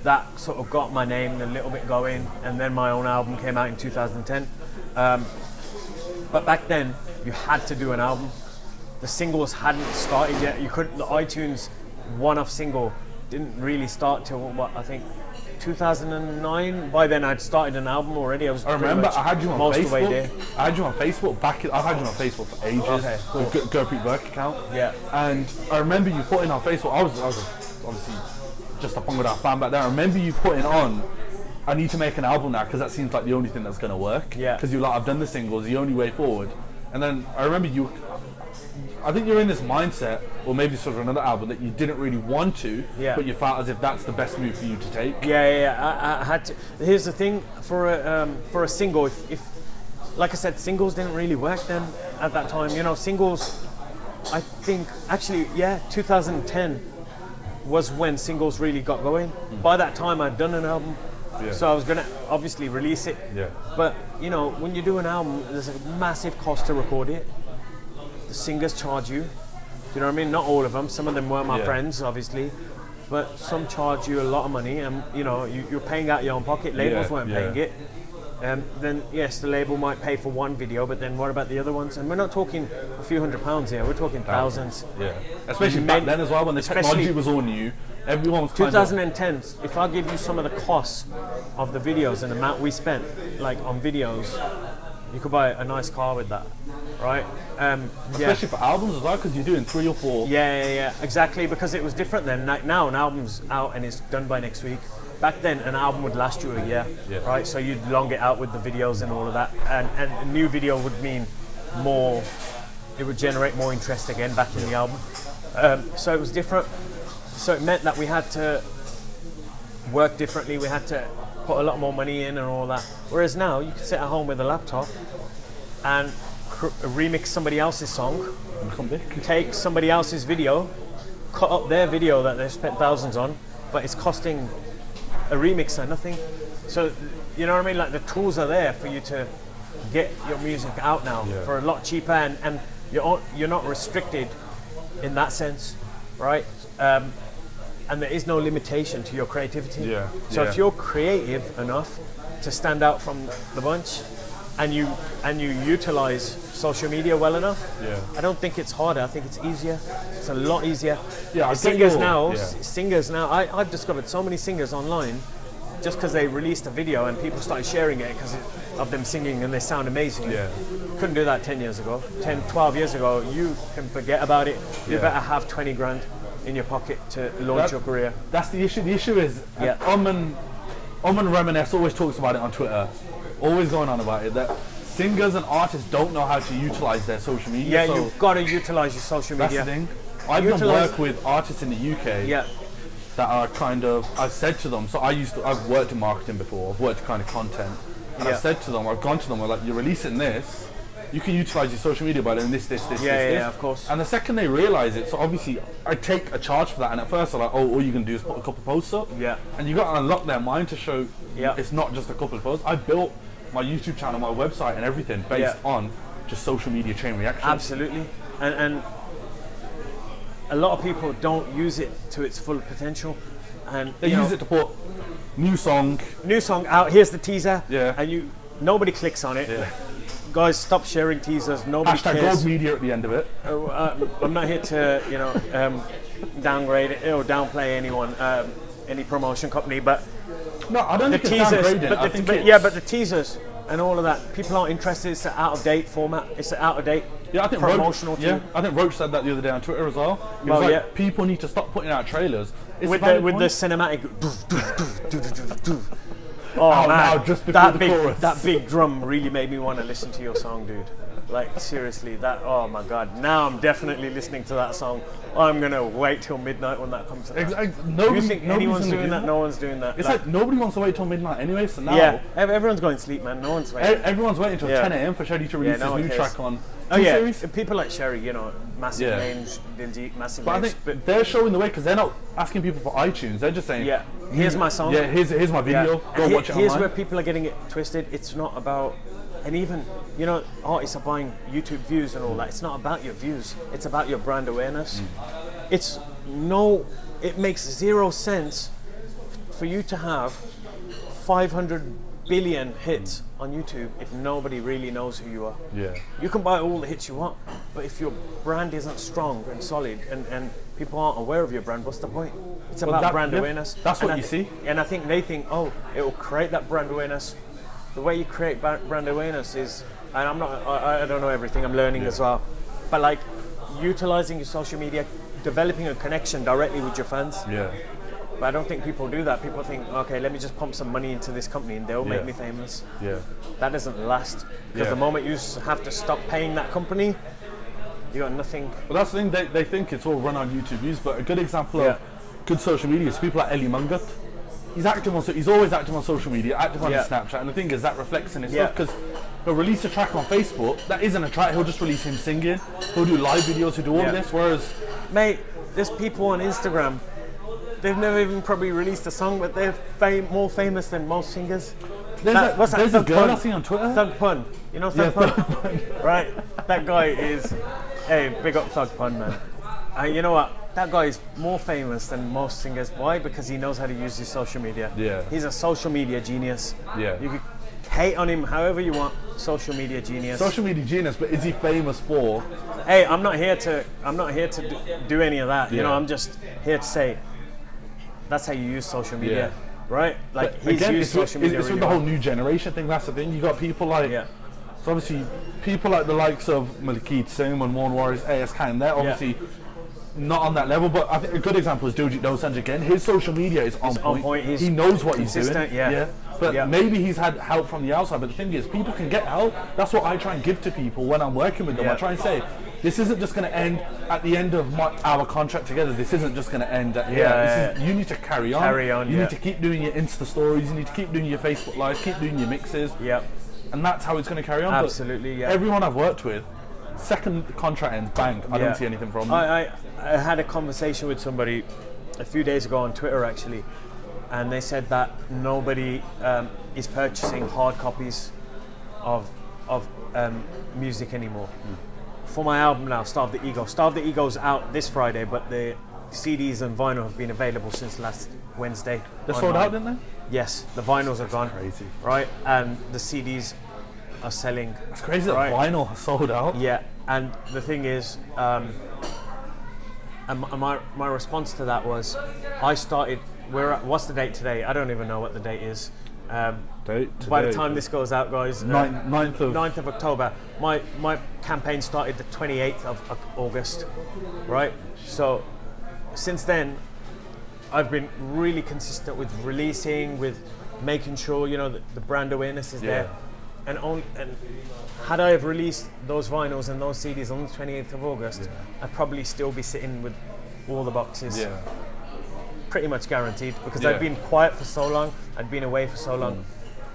That sort of got my name a little bit going, and then my own album came out in 2010. But back then, you had to do an album. The singles hadn't started yet. The iTunes one-off single didn't really start till I think 2009. By then I'd started an album already. I remember I had you on Facebook. I had you on Facebook I've had you on Facebook for ages. Okay, cool. The Gurpreet Work account. Yeah. And I remember you putting on Facebook. I was obviously just a Bhangra fan back then. I remember you putting on, I need to make an album now because that seems like the only thing that's going to work. Yeah. Because you're like, I've done the singles, the only way forward. And then I remember I think you're in this mindset, or maybe sort of another album, that you didn't really want to, but you felt as if that's the best move for you to take. I had to. Here's the thing, for a single, if like I said, singles didn't really work then at that time. You know, singles, I think, actually, 2010 was when singles really got going. By that time, I'd done an album. Yeah. So I was going to obviously release it. Yeah. But, you know, when you do an album, there's a massive cost to record it. The singers charge you. Do you know what I mean? Not all of them. Some of them were my friends, obviously. But some charge you a lot of money, and, you know, you're paying out your own pocket. Labels weren't paying it. Then, yes, the label might pay for one video, but then what about the other ones? And we're not talking a few £100s here. We're talking thousands. Yeah. Especially back then as well, when the technology was all new. Everyone was 2010, if I give you some of the costs of the videos and the amount we spent, like on videos, you could buy a nice car with that, right? Especially for albums as well, because you're doing 3 or 4. Yeah, exactly, because it was different then. Now an album's out and it's done by next week. Back then, an album would last you a year, right? So you'd long it out with the videos and all of that. And a new video would mean more, it would generate more interest again back in the album. So it was different. So it meant that we had to work differently. We had to put a lot more money in and all that. Whereas now, you can sit at home with a laptop and remix somebody else's song, take somebody else's video, cut up their video that they've spent thousands on, but it's costing a remixer nothing. So, you know what I mean? Like, the tools are there for you to get your music out now for a lot cheaper, and you're not restricted in that sense, right? and there is no limitation to your creativity. Yeah. So if you're creative enough to stand out from the bunch, and you utilize social media well enough, I don't think it's harder. I think it's easier. It's a lot easier. Yeah, singers now. I've discovered so many singers online just because they released a video and people started sharing it because of them singing and they sound amazing. Yeah. Couldn't do that 10 years ago. 10, 12 years ago, you can forget about it. You better have 20 grand in your pocket to launch your career. That's the issue. The issue is, and Reminisce always talks about it on Twitter, always going on about it, that singers and artists don't know how to utilize their social media. Yeah, so you've got to utilize your social media. That's the thing. I've done work with artists in the UK that are kind of, I've said to them, so I've worked in marketing before, I've worked kind of content, and I've said to them, I've gone to them, I'm like, you're releasing this, you can utilize your social media by doing this, of course. And the second they realize it, so obviously I take a charge for that, and at first I'm like, oh, all you can do is put a couple posts up. Yeah. And you got to unlock their mind to show it's not just a couple of posts. I built my YouTube channel, my website and everything based on just social media chain reaction. Absolutely. And a lot of people don't use it to its full potential. And they use it to put new song out, here's the teaser. Yeah. And nobody clicks on it. Yeah. Guys, stop sharing teasers. Nobody #gold cares. media at the end of it. I'm not here to, downgrade it or downplay anyone, any promotion company, but no, I don't think it's downgrading. But the teasers and all of that, people aren't interested. It's an out-of-date format. It's an out-of-date promotional tool. I think Roach said that the other day on Twitter as well. He was like, people need to stop putting out trailers. With the cinematic. Oh man, now, just before the chorus. That big drum really made me want to listen to your song, dude. Like seriously, oh my god, now I'm definitely listening to that song. I'm gonna wait till midnight when that comes out. Exactly. Do you think anyone's doing that? No one's doing that. It's like nobody wants to wait till midnight anyway, so now... everyone's going to sleep, man. No one's waiting. Everyone's waiting until 10 AM for Sherry to release his new track on series. People like Sherry, massive names, Diljit, massive names. But they're showing the way because they're not asking people for iTunes. They're just saying, here's my song. Yeah, here's my video. Go watch it online. Here's where people are getting it twisted. It's not about... And even, artists are buying YouTube views and all that. It's not about your views. It's about your brand awareness. It makes zero sense for you to have 500 billion hits on YouTube if nobody really knows who you are. Yeah. You can buy all the hits you want, but if your brand isn't strong and solid and people aren't aware of your brand, what's the point? It's about brand awareness. That's what you see. And I think they think, it will create that brand awareness. The way you create brand awareness is, and I don't know everything, I'm learning as well, but like utilizing your social media, developing a connection directly with your fans. Yeah. But I don't think people do that. People think, okay, let me just pump some money into this company and they'll make me famous. Yeah. That doesn't last. Because the moment you have to stop paying that company, you got nothing. Well, that's the thing, they think it's all run on YouTube views, but a good example of good social media is people like Ellie Mungut. He's always active on social media, active on his Snapchat, and the thing is that reflects in his stuff because he'll release a track on Facebook that isn't a track. He'll just release him singing. He'll do live videos. He'll do all of this. Whereas, mate, there's people on Instagram. They've never even probably released a song, but they're more famous than most singers. There's a girl I see on Twitter. Thug Pun. You know Thug Pun? Right. That guy is. Hey, big up Thug Pun, man. You know what? That guy is more famous than most singers. Why? Because he knows how to use his social media. Yeah. He's a social media genius. Yeah. You could hate on him however you want. Social media genius. Social media genius, but is he famous for? Hey, I'm not here to do any of that. You know, I'm just here to say that's how you use social media, right? Like he's used social media. It's with the whole new generation thing. That's the thing. You got people like. So obviously, people like the likes of Malakit Singh and Warren Warriors, ASK, and they're obviously not on that level. But I think a good example is Diljit Dosanjh again. His social media is on point. He knows what he's doing. But maybe he's had help from the outside. But the thing is, people can get help. That's what I try and give to people when I'm working with them. I try and say, this isn't just going to end at the end of our contract together. This isn't just going to end at you need to carry on. You need to keep doing your Insta stories. You need to keep doing your Facebook lives. Keep doing your mixes. And that's how it's going to carry on. Absolutely, but everyone I've worked with, second the contract ends, bang, I don't see anything from them. I had a conversation with somebody a few days ago on Twitter actually, and they said that nobody is purchasing hard copies of music anymore. For my album now, Starve the Ego. Starve the Ego's out this Friday, but the CDs and vinyl have been available since last Wednesday. They're sold out, didn't they? Yes, the vinyls are gone. Crazy. Right, and the CDs are selling. It's crazy right? that vinyl has sold out. Yeah, and the thing is, and my response to that was, I started. What's the date today? I don't even know what the date is. By the time this goes out, guys, 9th of October. My campaign started the 28th of August, right? So since then, I've been really consistent with releasing, with making sure that the brand awareness is there. And had I have released those vinyls and those CDs on the 28th of August, I'd probably still be sitting with all the boxes. Yeah. Pretty much guaranteed, because I'd been quiet for so long, I'd been away for so long.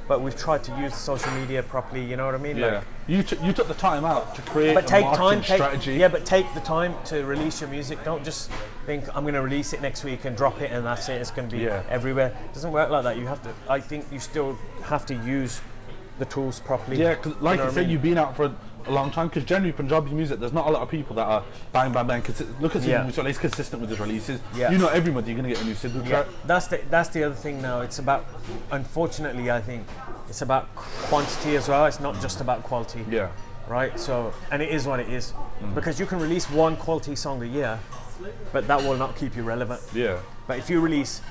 But we've tried to use social media properly, you know what I mean? Yeah. Like, you took the time out to create a marketing strategy. Yeah, but take the time to release your music. Don't just think, I'm going to release it next week and drop it and that's it, it's going to be everywhere. It doesn't work like that. You have to, I think you still have to use the tools properly. Yeah, because like you said, you've been out for a long time, because generally Punjabi music, there's not a lot of people that are bang bang bang. Look at Sidhu, so he's consistent with his releases. Yeah. Every month you're going to get a new Sidhu track. That's the other thing now. It's about, unfortunately, I think it's about quantity as well. It's not just about quality. Yeah. Right. So, and it is what it is, because you can release one quality song a year, but that will not keep you relevant. Yeah. But if you release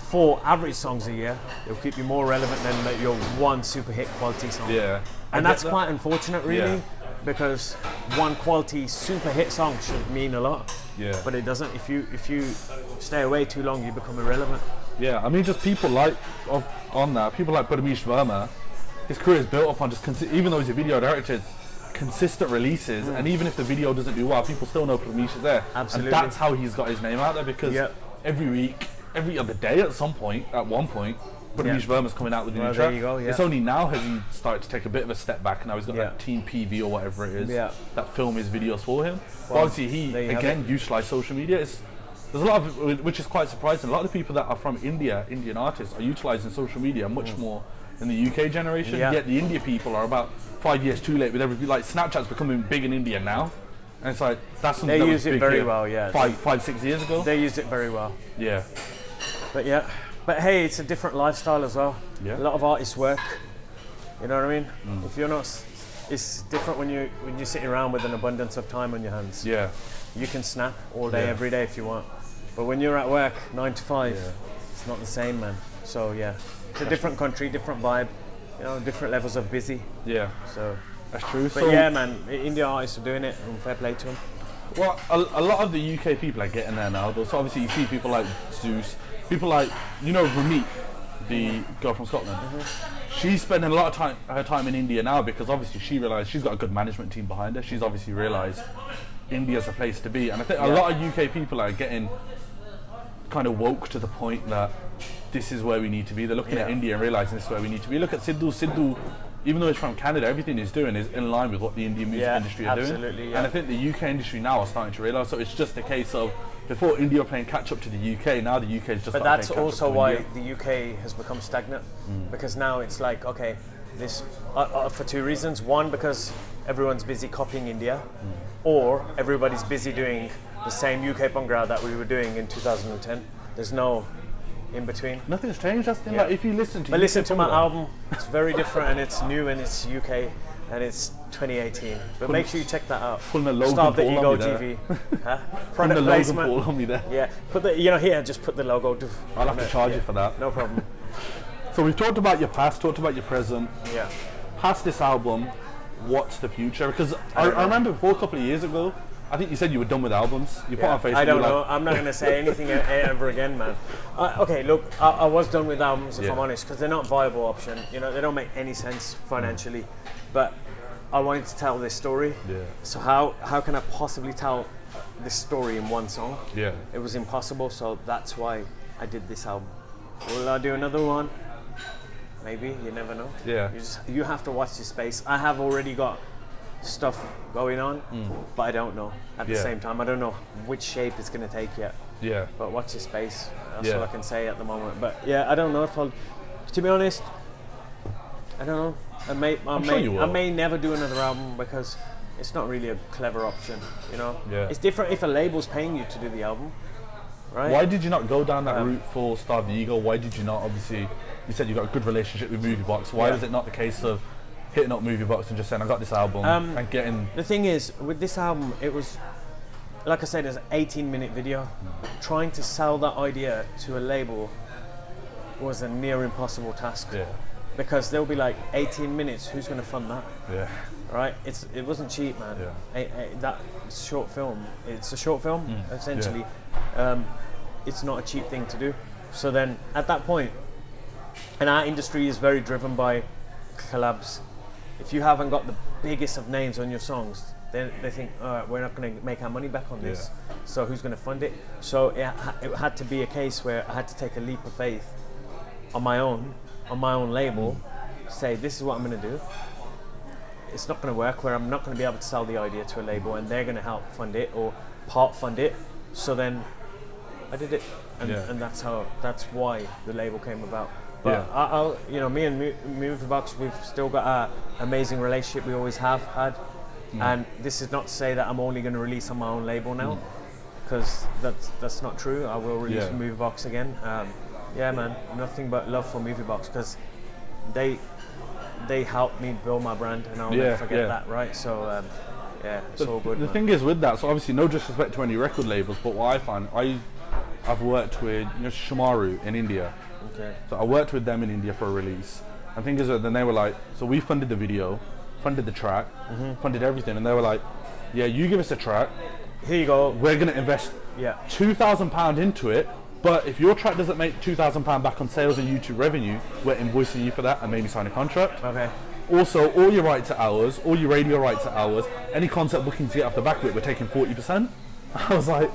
4 average songs a year, it'll keep you more relevant than your one super hit quality song. Yeah. And that's quite unfortunate, really. Yeah. Because one quality super hit song should mean a lot, but it doesn't. If you stay away too long, you become irrelevant. Yeah, I mean, just people like on that, people like Paramish Verma, his career is built up on just even though he's a video director, consistent releases, and even if the video doesn't do well, people still know Paramish is there. Absolutely, and that's how he's got his name out there, because every week, every other day, at one point. Paramish Verma's coming out with a new track. There you go, It's only now has he started to take a bit of a step back, and now he's got that Team PV or whatever it is that film his videos for him. Well, but obviously he again utilised social media. There's a lot of, which is quite surprising. A lot of the people that are from India, Indian artists, are utilising social media much more in the UK generation. Yet the India people are about 5 years too late with everything. Like Snapchat's becoming big in India now, and it's like that's something they that use was it big very well. Yeah, 5-6 years ago. They used it very well. Yeah, but But hey, it's a different lifestyle as well. Yeah. A lot of artists work. You know what I mean? If you're not, it's different when you're sitting around with an abundance of time on your hands. Yeah. You can snap all day, every day if you want. But when you're at work, 9 to 5, it's not the same, man. So it's a different country, different vibe. Different levels of busy. Yeah. So that's true. But yeah, man, Indian artists are doing it, and fair play to them. Well, a lot of the UK people are getting there now, though. So obviously you see people like Zeus. People like, Ramit, the girl from Scotland. She's spending a lot of her time in India now, because obviously she realised she's got a good management team behind her. She's obviously realised India's a place to be. And I think a lot of UK people are getting kind of woke to the point that this is where we need to be. They're looking at India and realising this is where we need to be. Look at Sidhu, even though he's from Canada, everything he's doing is in line with what the Indian music industry are doing. And I think the UK industry now are starting to realise, so it's just a case of, before India were playing catch up to the UK, now the UK is just. But that's also why the UK has become stagnant, because now it's like, okay, this for 2 reasons. One, because everyone's busy copying India, or everybody's busy doing the same UK Bhangra that we were doing in 2010. There's no in between. Nothing's changed. That's the thing. Like, if you listen to, listen to my album, it's very different, and it's new, and it's UK. And it's 2018, but make sure you check that out. Putting a Logan Start the Paul Ego GV. Putting the Logan Paul on me there. Yeah, put the here. Just put the logo. I'll have to charge you for that. No problem. So we've talked about your past, talked about your present. Yeah. Past this album, what's the future? Because I remember before, a couple of years ago, I think you said you were done with albums. You put on Facebook. I don't know. I'm not going to say anything ever again, man. Okay, look, I was done with albums, if I'm honest, because they're not a viable option. They don't make any sense financially. But I wanted to tell this story. Yeah. So how can I possibly tell this story in one song? Yeah. It was impossible, so that's why I did this album. Will I do another one? Maybe, you never know. Yeah. You have to watch this space. I have already got stuff going on, but I don't know at the same time. I don't know which shape it's going to take yet. Yeah. But watch this space. That's all I can say at the moment. But yeah, I don't know if I'll, to be honest, I don't know. I may never do another album, because it's not really a clever option, Yeah. It's different if a label's paying you to do the album. right? Why did you not go down that route for Starve the Ego? Why did you not, obviously, you said you got a good relationship with MovieBox. Why was it not the case of hitting up MovieBox and just saying, I got this album and getting... The thing is, with this album, it was, like I said, it's an 18-minute video. Trying to sell that idea to a label was a near impossible task. Yeah. Because they'll be like, 18 minutes, who's going to fund that? Yeah. Right? It wasn't cheap, man. Yeah. That short film, it's a short film, essentially. Yeah. It's not a cheap thing to do. So then, at that point, and our industry is very driven by collabs. If you haven't got the biggest of names on your songs, then they think, all right, we're not going to make our money back on this. Yeah. So who's going to fund it? So it had to be a case where I had to take a leap of faith on my own label, say, this is what I'm going to do. It's not going to work where I'm not going to be able to sell the idea to a label and they're going to help fund it or part fund it. So then I did it, and that's why the label came about. But me and MovieBox, we've still got an amazing relationship we always have had. And this is not to say that I'm only going to release on my own label now, because that's not true. I will release with MovieBox again. Yeah, man, nothing but love for MovieBox, because they helped me build my brand, and I'll never forget that, right? So it's all good. The thing is with that, so obviously no disrespect to any record labels, but what I find, I've worked with Shamaru in India. Okay. So I worked with them in India for a release. And the thing is that then they were like, so we funded the video, funded the track, funded everything, and they were like, yeah, you give us a track, here you go, we're going to invest £2,000 into it, but if your track doesn't make £2,000 back on sales and YouTube revenue, we're invoicing you for that and maybe sign a contract. Okay. Also, all your rights are ours, all your radio rights are ours, any concert bookings you get off the back of it, we're taking 40%. I was like,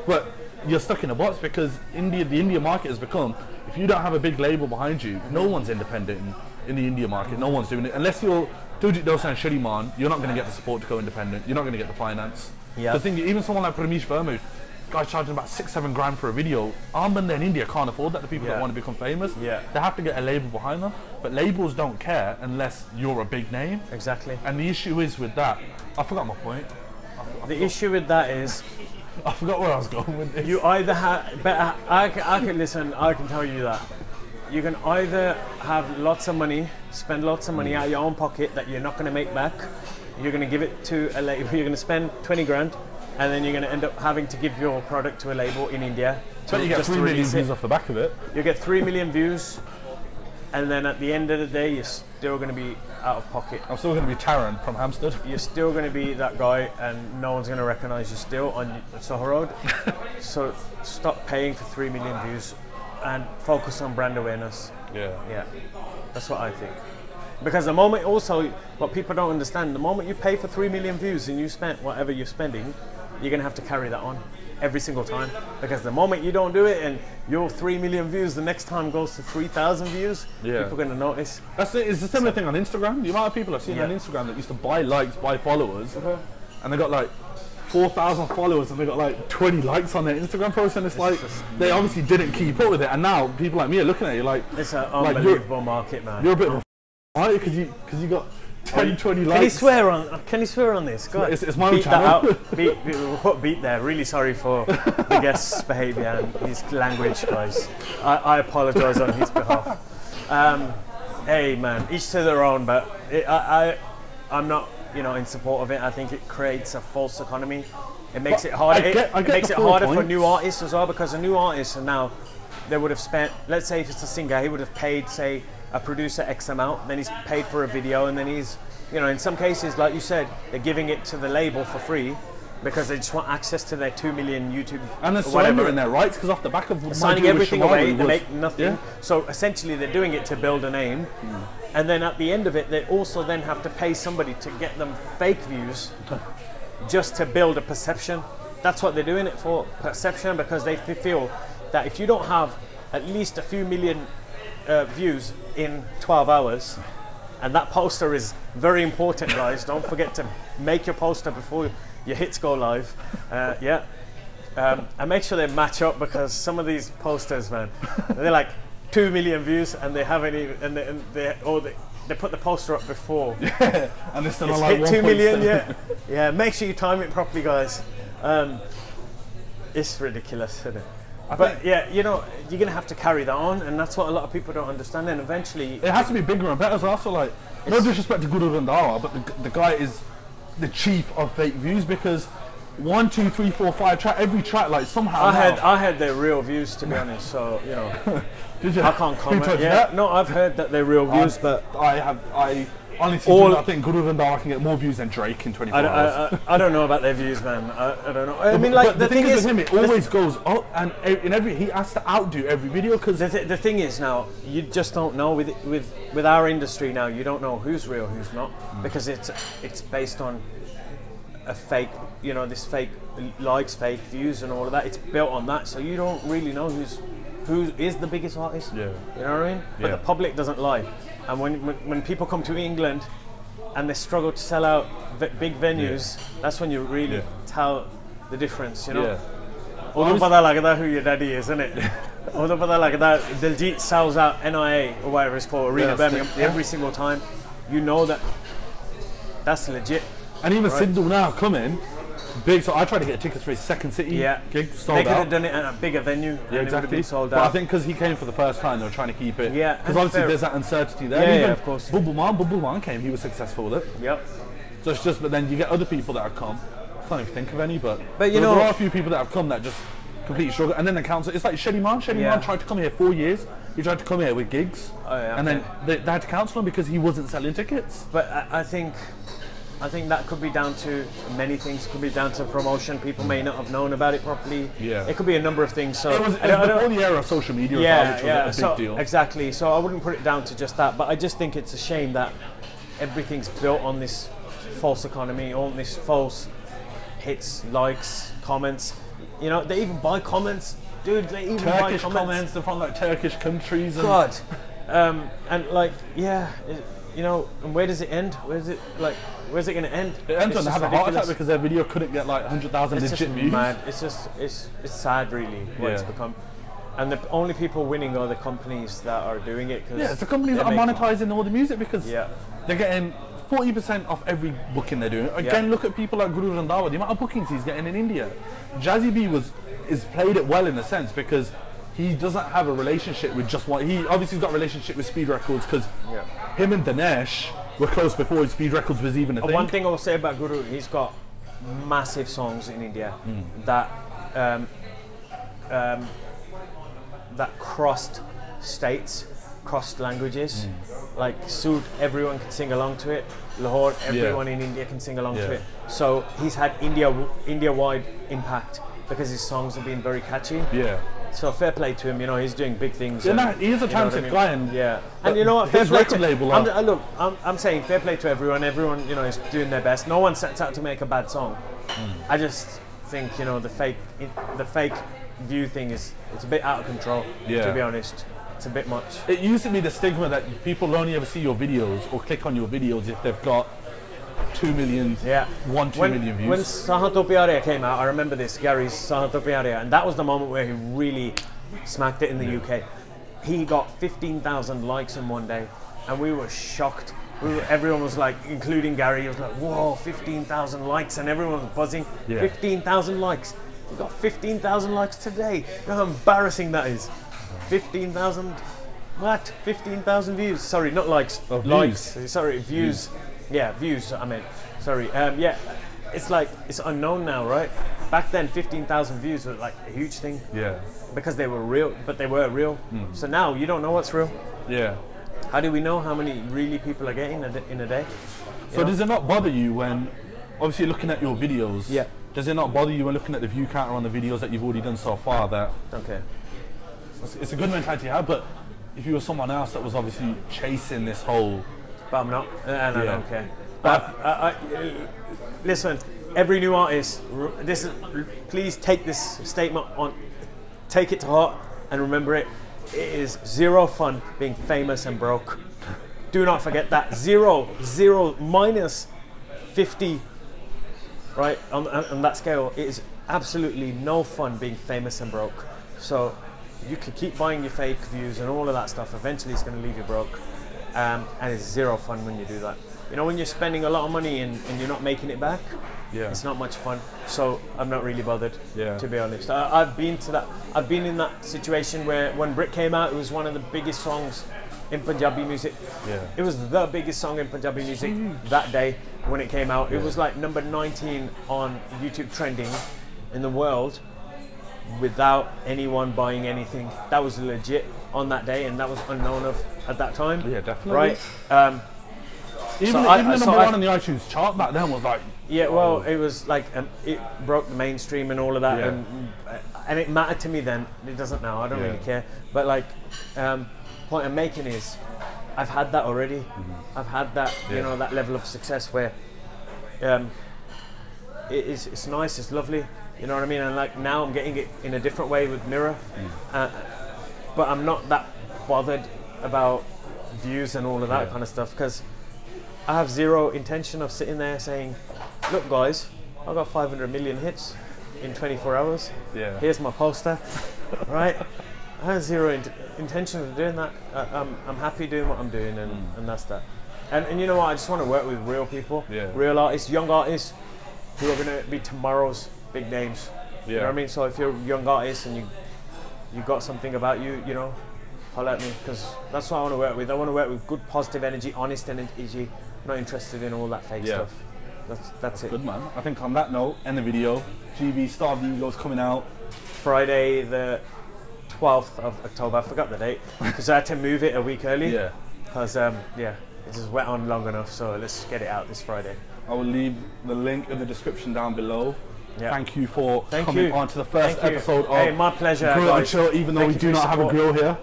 but you're stuck in a box, because the India market has become, if you don't have a big label behind you, no one's independent in the India market, no one's doing it. Unless you're Diljit Dosanjh and Shri Man, you're not going to get the support to go independent, you're not going to get the finance. Yep. The thing, even someone like Pramesh Verma, guys charging about 6-7 grand for a video, our band in India can't afford that, the people that want to become famous. Yeah. They have to get a label behind them, but labels don't care unless you're a big name. Exactly. And the issue is with that, I forgot my point. The issue with that is, I forgot where I was going with this. You either have, I can tell you that. You can either have lots of money, spend lots of money out of your own pocket that you're not going to make back. You're going to give it to a label, you're going to spend 20 grand, and then you're going to end up having to give your product to a label in India. But you get 3 million views off the back of it. You get 3 million views, and then at the end of the day, you're still going to be out of pocket. I'm still going to be Taran from Hampstead. You're still going to be that guy, and no one's going to recognise you still on Soho Road. So stop paying for 3 million views and focus on brand awareness. Yeah, that's what I think. Because the moment, also, what people don't understand, the moment you pay for 3 million views and you spent whatever you're spending, you're going to have to carry that on every single time. Because the moment you don't do it and your 3 million views the next time goes to 3,000 views, people are going to notice. It's a similar thing on Instagram. The amount of people I've seen on Instagram that used to buy likes, buy followers, and they got like 4,000 followers and they got like 20 likes on their Instagram post, and it's like, they obviously didn't keep up with it, and now people like me are looking at you like, it's an unbelievable market, man. You're a bit of a because you got 10, 20 likes. Can you swear on this? Go it's my own channel. We'll put beat there. Really sorry for the guest's behaviour and his language, guys. I apologise on his behalf. Hey man, each to their own, but I'm not in support of it. I think it creates a false economy. It makes it harder. It makes it harder for new artists as well, because a new artist, and now they would have spent, let's say if it's a singer, he would have paid, say, a producer X amount, then he's paid for a video, and then he's, in some cases, like you said, they're giving it to the label for free because they just want access to their 2 million YouTube and they're surrendering their rights, because off the back of signing everything away, they make nothing. So essentially they're doing it to build a name, and then at the end of it, they also then have to pay somebody to get them fake views just to build a perception. That's what they're doing it for, perception, because they feel that if you don't have at least a few million views in 12 hours, and that poster is very important, guys. Don't forget to make your poster before your hits go live. And make sure they match up, because some of these posters, man, they're like 2 million views and they haven't even, and they put the poster up before. Yeah, and it's still like hit 2 million. Yeah. Make sure you time it properly, guys. It's ridiculous, isn't it? But yeah, you know, you're gonna have to carry that on, and that's what a lot of people don't understand. And eventually, it has to be bigger and better. So also, like, no disrespect to Guru Randhawa, but the guy is the chief of fake views, because 1, 2, 3, 4, 5 track, every track, like somehow. I had their real views, to be honest. So you know, Did you? I can't comment. Yeah, no, I've heard that they're real views, but I honestly I think Guru Randhawa can get more views than Drake in 24 hours. I don't know about their views, man. I don't know. I mean, like, but the thing is with him, it always goes up, and he has to outdo every video, because the thing is now, you just don't know with our industry now. You don't know who's real, who's not, because it's based on a fake, you know, this fake likes, fake views, and all of that. It's built on that, so you don't really know who is the biggest artist. Yeah. You know what I mean? But the public doesn't lie. And when people come to England and they struggle to sell out big venues, that's when you really tell the difference, you know? Although pata lagda who your daddy is, isn't it? Although pata lagda, Diljit sells out NIA, or whatever it's called, Arena Birmingham, every single time. You know that's legit. And even Sidhu now coming big, so I tried to get tickets for his second city gig, sold out. They could have done it at a bigger venue, and it would have been sold out. But I think because he came for the first time, they were trying to keep it. Yeah, because obviously there's that uncertainty there. Yeah, even of course. Bubble came, he was successful with it. Yep. So it's just, but then you get other people that have come. I can't even think of any, but you know, there are a few people that have come that just completely struggle. And then the council, it's like Shady Man. Shady Man tried to come here 4 years. He tried to come here with gigs, and then they had to cancel him because he wasn't selling tickets. But I think that could be down to many things. It could be down to promotion. People may not have known about it properly. Yeah. It could be a number of things. So it was before the era of social media, which was a big deal. Exactly. So I wouldn't put it down to just that. But I just think it's a shame that everything's built on this false economy, on this false hits, likes, comments. You know, they even buy comments. Dude, they even buy Turkish comments. They're from like Turkish countries. And God. And like, you know, and where does it end? Where's it going to end? It ends when they have a heart attack because their video couldn't get like 100,000 legit views. Mad. It's sad, really, what it's become. And the only people winning are the companies that are doing it. Yeah, it's the companies that are monetizing all the music, because they're getting 40% off every booking they're doing. Again, look at people like Guru Randhawa, the amount of bookings he's getting in India. Jazzy B is played it well in a sense, because he doesn't have a relationship with just one. He obviously got a relationship with Speed Records, because him and Dinesh were close before Speed Records was even a thing. One thing I will say about Guru, he's got massive songs in India that that crossed states, crossed languages. Like Sood, everyone can sing along to it. Lahore, everyone in India can sing along to it. So he's had India-wide impact because his songs have been very catchy. Yeah. So fair play to him, you know, he's doing big things. Yeah, he is a talented guy, and and you know what, fair his play record to label. Look, I'm saying fair play to everyone. Everyone, you know, is doing their best. No one sets out to make a bad song. I just think, you know, the fake view thing it's a bit out of control. To be honest, it's a bit much. It used to be the stigma that people only ever see your videos or click on your videos if they've got 2 million, 2 million views. When Sahanto Pyarea came out, I remember this, Gary's Sahanto Pyarea, and that was the moment where he really smacked it in the UK. He got 15,000 likes in one day, and we were shocked. Everyone was like, including Gary, he was like, whoa, 15,000 likes, and everyone was buzzing. 15,000 likes. We got 15,000 likes today. You know how embarrassing that is? 15,000, what? 15,000 views. Sorry, not likes. Likes. Sorry, views. Yeah, views, I meant. Sorry. It's like, it's unknown now, right? Back then, 15,000 views was like a huge thing. Yeah. Because they were real, but they were real. So now you don't know what's real. Yeah. How do we know how many really people are getting in a day? So does it not bother you when, obviously looking at your videos, does it not bother you when looking at the view counter on the videos that you've already done so far that it's a good mentality to have, but if you were someone else that was obviously chasing this whole... But I'm not, and I don't care. But listen, every new artist, please take this statement on, take it to heart and remember it. It is zero fun being famous and broke. Do not forget that. Zero, minus 50, right, on that scale. It is absolutely no fun being famous and broke. So you can keep buying your fake views and all of that stuff. Eventually it's going to leave you broke. And it's zero fun when you do that. You know, when you're spending a lot of money and you're not making it back, Yeah. It's not much fun, so I'm not really bothered. Yeah. To be honest, I've been to that. I've been in that situation where when Brick came out, it was one of the biggest songs in Punjabi music. Yeah. It was the biggest song in Punjabi music that day when it came out. It was like number 19 on YouTube trending in the world without anyone buying anything. That was legit on that day, and that was unknown of at that time. Yeah, definitely. Right. Even the number one on the iTunes chart back then was like. Yeah, well, it was like it broke the mainstream and all of that, and it mattered to me then. It doesn't now. I don't really care. But like, point I'm making is, I've had that already. I've had that, you know, that level of success where, it's nice, it's lovely. You know what I mean? And like now I'm getting it in a different way with Mirror, but I'm not that bothered about views and all of that kind of stuff, because I have zero intention of sitting there saying, look guys, I got 500 million hits in 24 hours. Yeah. Here's my poster, right? I have zero intention of doing that. I'm happy doing what I'm doing, and that's that. And you know what? I just want to work with real people, real artists, young artists who are going to be tomorrow's big names. You know what I mean? So if you're a young artist and you got something about you, you know, holler at me, because that's what I want to work with. I want to work with good, positive energy, honest energy. I'm not interested in all that fake stuff. That's it. Good man. I think on that note, end the video. GB Star of the Eagles coming out Friday the 12th of October. I forgot the date because I had to move it a week early. Yeah. Because it just went on long enough. So let's get it out this Friday. I will leave the link in the description down below. Yeah. Thank you for coming on to the first episode of my pleasure, Grill guys. and Chill, even though we do not have a grill here.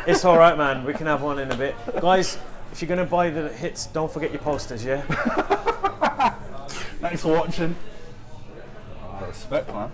It's all right, man. We can have one in a bit. Guys, if you're going to buy the hits, don't forget your posters, yeah? Thanks for watching. Respect, man.